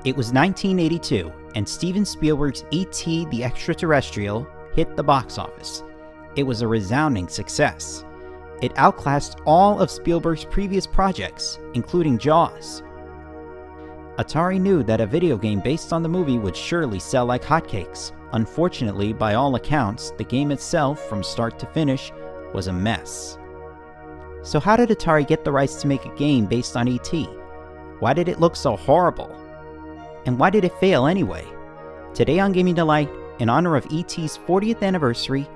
It was 1982, and Steven Spielberg's E.T. the Extra-Terrestrial hit the box office. It was a resounding success. It outclassed all of Spielberg's previous projects, including Jaws. Atari knew that a video game based on the movie would surely sell like hotcakes. Unfortunately, by all accounts, the game itself, from start to finish, was a mess. So how did Atari get the rights to make a game based on E.T.? Why did it look so horrible? And why did it fail anyway? Today on Gaming Delight, in honor of E.T.'s 40th anniversary,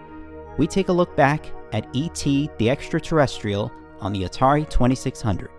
we take a look back at E.T. the Extra-Terrestrial on the Atari 2600.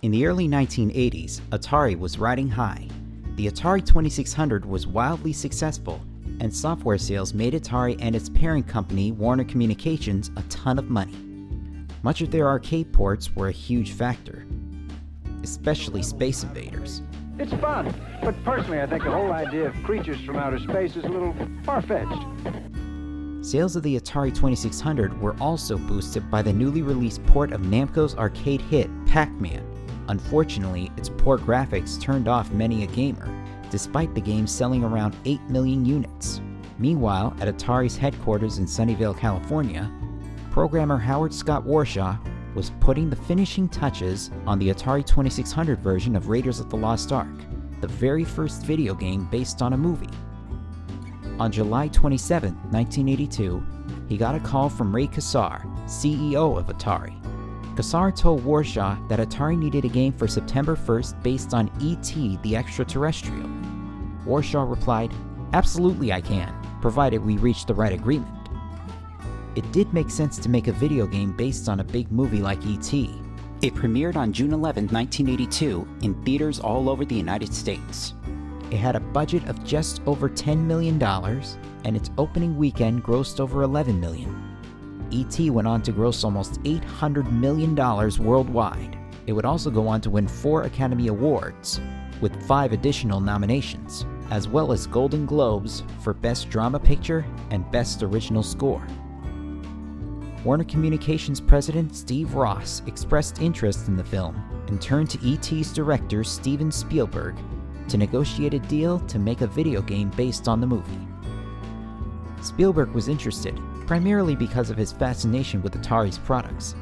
In the early 1980s, Atari was riding high. The Atari 2600 was wildly successful, and software sales made Atari and its parent company, Warner Communications, a ton of money. Much of their arcade ports were a huge factor, especially Space Invaders. It's fun, but personally I think the whole idea of creatures from outer space is a little far-fetched. Sales of the Atari 2600 were also boosted by the newly released port of Namco's arcade hit, Pac-Man. Unfortunately, its poor graphics turned off many a gamer, despite the game selling around 8 million units. Meanwhile, at Atari's headquarters in Sunnyvale, California, programmer Howard Scott Warshaw was putting the finishing touches on the Atari 2600 version of Raiders of the Lost Ark, the very first video game based on a movie. On July 27, 1982, he got a call from Ray Kassar, CEO of Atari. Kassar told Warshaw that Atari needed a game for September 1st based on E.T. the Extra-Terrestrial. Warshaw replied, "Absolutely I can, provided we reach the right agreement." It did make sense to make a video game based on a big movie like E.T. It premiered on June 11, 1982 in theaters all over the United States. It had a budget of just over $10 million, and its opening weekend grossed over $11 million. E.T. went on to gross almost $800 million worldwide. It would also go on to win 4 Academy Awards, with 5 additional nominations, as well as Golden Globes for Best Drama Picture and Best Original Score. Warner Communications president Steve Ross expressed interest in the film and turned to E.T.'s director Steven Spielberg to negotiate a deal to make a video game based on the movie. Spielberg was interested, primarily because of his fascination with Atari's products.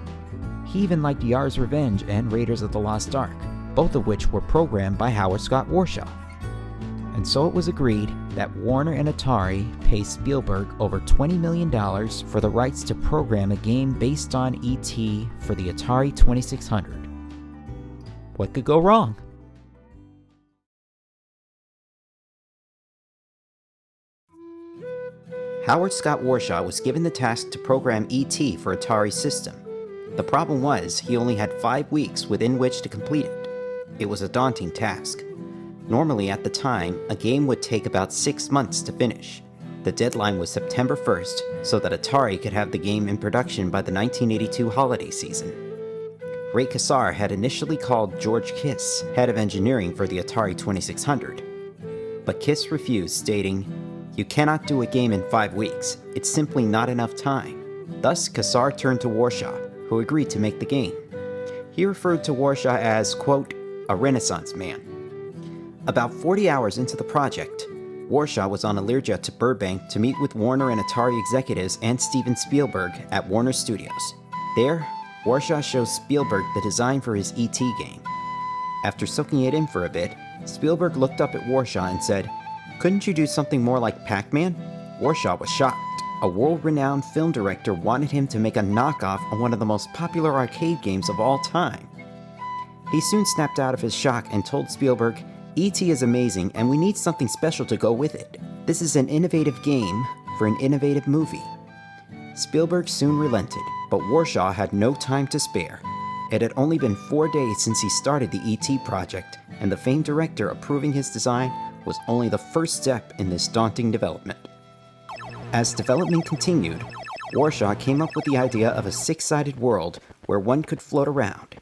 He even liked Yar's Revenge and Raiders of the Lost Ark, both of which were programmed by Howard Scott Warshaw. And so it was agreed that Warner and Atari pay Spielberg over $20 million for the rights to program a game based on E.T. for the Atari 2600. What could go wrong? Howard Scott Warshaw was given the task to program E.T. for Atari's system. The problem was, he only had 5 weeks within which to complete it. It was a daunting task. Normally at the time, a game would take about 6 months to finish. The deadline was September 1st, so that Atari could have the game in production by the 1982 holiday season. Ray Kassar had initially called George Kiss, head of engineering for the Atari 2600. But Kiss refused, stating, "You cannot do a game in 5 weeks. It's simply not enough time." Thus, Kassar turned to Warshaw, who agreed to make the game. He referred to Warshaw as, quote, "a Renaissance man." About 40 hours into the project, Warshaw was on a Learjet to Burbank to meet with Warner and Atari executives and Steven Spielberg at Warner Studios. There, Warshaw shows Spielberg the design for his E.T. game. After soaking it in for a bit, Spielberg looked up at Warshaw and said, "Couldn't you do something more like Pac-Man?" Warshaw was shocked. A world-renowned film director wanted him to make a knockoff on one of the most popular arcade games of all time. He soon snapped out of his shock and told Spielberg, "E.T. is amazing and we need something special to go with it. This is an innovative game for an innovative movie." Spielberg soon relented, but Warshaw had no time to spare. It had only been 4 days since he started the ET project, and the famed director approving his design was only the first step in this daunting development. As development continued, Warshaw came up with the idea of a six-sided world where one could float around.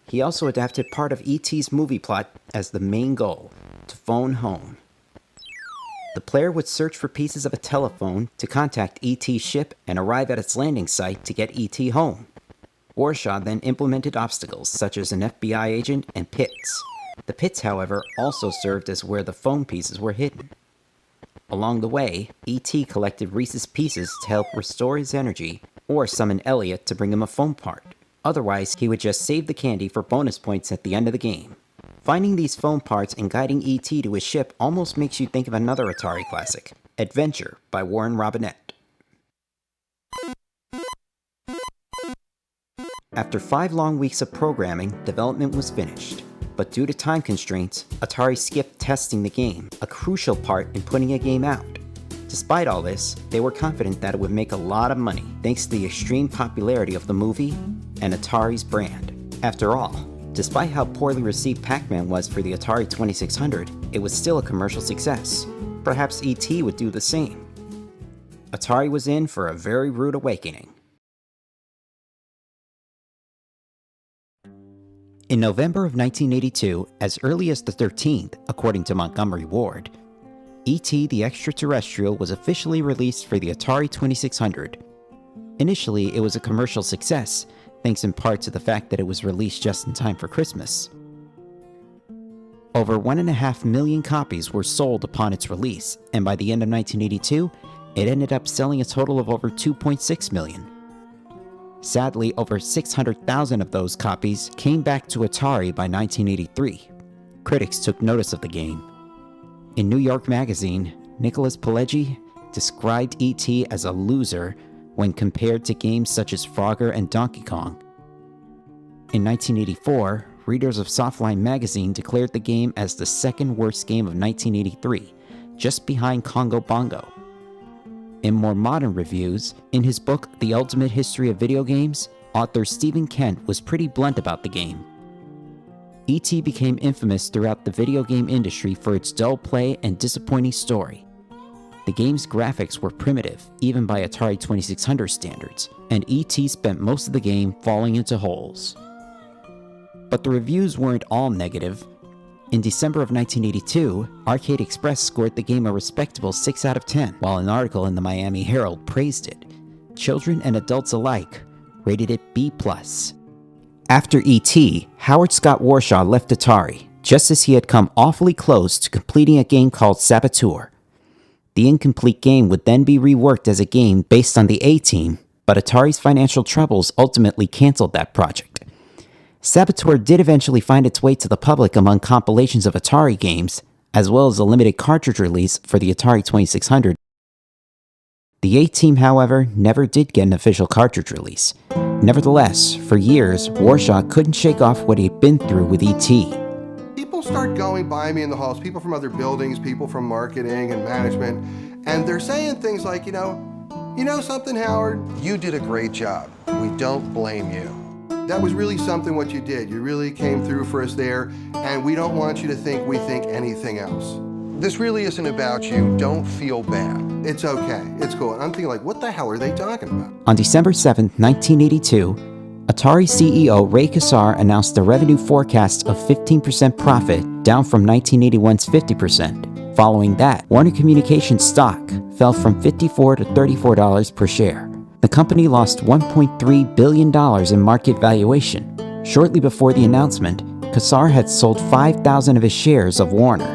He also adapted part of E.T.'s movie plot as the main goal, to phone home. The player would search for pieces of a telephone to contact E.T.'s ship and arrive at its landing site to get E.T. home. Warshaw then implemented obstacles such as an FBI agent and pits. The pits, however, also served as where the phone pieces were hidden. Along the way, E.T. collected Reese's Pieces to help restore his energy, or summon Elliot to bring him a phone part. Otherwise, he would just save the candy for bonus points at the end of the game. Finding these phone parts and guiding E.T. to his ship almost makes you think of another Atari classic, Adventure by Warren Robinette. After 5 long weeks of programming, development was finished. But due to time constraints, Atari skipped testing the game, a crucial part in putting a game out. Despite all this, they were confident that it would make a lot of money, thanks to the extreme popularity of the movie and Atari's brand. After all, despite how poorly received Pac-Man was for the Atari 2600, it was still a commercial success. Perhaps E.T. would do the same. Atari was in for a very rude awakening. In November of 1982, as early as the 13th, according to Montgomery Ward, E.T. the Extra-Terrestrial was officially released for the Atari 2600. Initially, it was a commercial success, thanks in part to the fact that it was released just in time for Christmas. Over 1.5 million copies were sold upon its release, and by the end of 1982, it ended up selling a total of over 2.6 million. Sadly, over 600,000 of those copies came back to Atari by 1983. Critics took notice of the game. In New York Magazine, Nicholas Pileggi described E.T. as a loser when compared to games such as Frogger and Donkey Kong. In 1984, readers of Softline magazine declared the game as the second worst game of 1983, just behind Congo Bongo. In more modern reviews, in his book The Ultimate History of Video Games, author Stephen Kent was pretty blunt about the game. E.T. became infamous throughout the video game industry for its dull play and disappointing story. The game's graphics were primitive, even by Atari 2600 standards, and E.T. spent most of the game falling into holes. But the reviews weren't all negative. In December of 1982, Arcade Express scored the game a respectable 6 out of 10, while an article in the Miami Herald praised it. Children and adults alike rated it B+. After E.T., Howard Scott Warshaw left Atari, just as he had come awfully close to completing a game called Saboteur. The incomplete game would then be reworked as a game based on the A-Team, but Atari's financial troubles ultimately canceled that project. Saboteur did eventually find its way to the public among compilations of Atari games, as well as a limited cartridge release for the Atari 2600. The A-Team, however, never did get an official cartridge release. Nevertheless, for years, Warshaw couldn't shake off what he'd been through with E.T. People start going by me in the halls, people from other buildings, people from marketing and management, and they're saying things like, you know something, Howard? You did a great job. We don't blame you. That was really something what you did. You really came through for us there, and we don't want you to think we think anything else. This really isn't about you. Don't feel bad. It's okay. It's cool. And I'm thinking like, what the hell are they talking about? On December 7, 1982, Atari CEO Ray Kassar announced a revenue forecast of 15% profit, down from 1981's 50%. Following that, Warner Communications stock fell from $54 to $34 per share. The company lost $1.3 billion in market valuation. Shortly before the announcement, Kassar had sold 5,000 of his shares of Warner.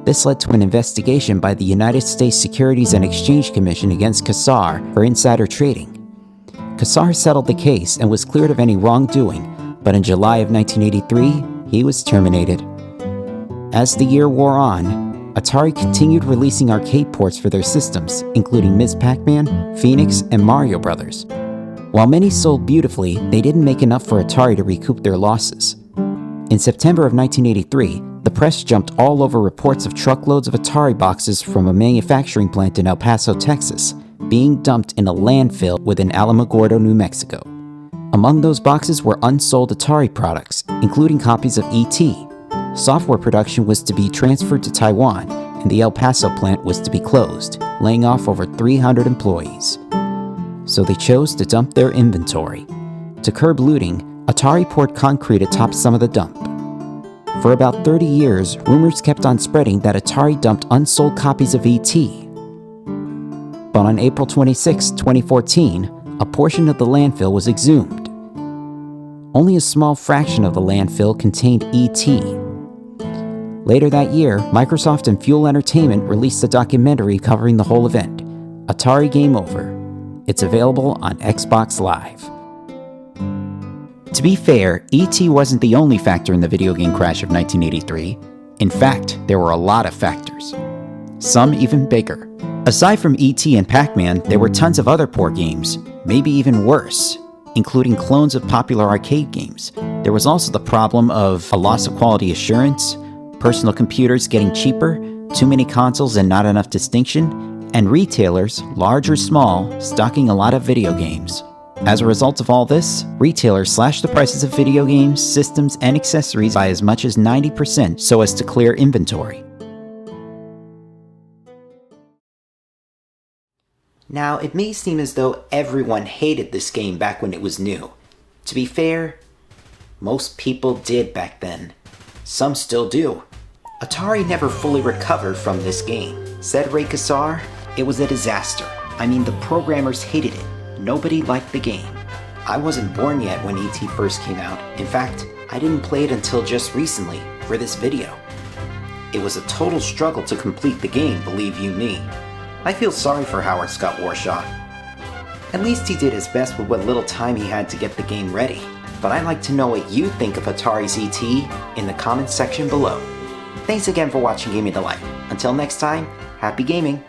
This led to an investigation by the United States Securities and Exchange Commission against Kassar for insider trading. Kassar settled the case and was cleared of any wrongdoing, but in July of 1983, he was terminated. As the year wore on, Atari continued releasing arcade ports for their systems, including Ms. Pac-Man, Phoenix, and Mario Brothers. While many sold beautifully, they didn't make enough for Atari to recoup their losses. In September of 1983, the press jumped all over reports of truckloads of Atari boxes from a manufacturing plant in El Paso, Texas, being dumped in a landfill within Alamogordo, New Mexico. Among those boxes were unsold Atari products, including copies of E.T. Software production was to be transferred to Taiwan, and the El Paso plant was to be closed, laying off over 300 employees. So they chose to dump their inventory. To curb looting, Atari poured concrete atop some of the dump. For about 30 years, rumors kept on spreading that Atari dumped unsold copies of E.T. But on April 26, 2014, a portion of the landfill was exhumed. Only a small fraction of the landfill contained E.T. Later that year, Microsoft and Fuel Entertainment released a documentary covering the whole event, Atari Game Over. It's available on Xbox Live. To be fair, E.T. wasn't the only factor in the video game crash of 1983. In fact, there were a lot of factors. Some even bigger. Aside from E.T. and Pac-Man, there were tons of other poor games, maybe even worse, including clones of popular arcade games. There was also the problem of a loss of quality assurance, personal computers getting cheaper, too many consoles and not enough distinction, and retailers, large or small, stocking a lot of video games. As a result of all this, retailers slashed the prices of video games, systems, and accessories by as much as 90% so as to clear inventory. Now, it may seem as though everyone hated this game back when it was new. To be fair, most people did back then. Some still do. Atari never fully recovered from this game. Said Ray Kassar, it was a disaster. I mean, the programmers hated it. Nobody liked the game. I wasn't born yet when E.T. first came out. In fact, I didn't play it until just recently, for this video. It was a total struggle to complete the game, believe you me. I feel sorry for Howard Scott Warshaw. At least he did his best with what little time he had to get the game ready. But I'd like to know what you think of Atari's E.T. in the comments section below. Thanks again for watching Gaming to Life. Until next time, happy gaming!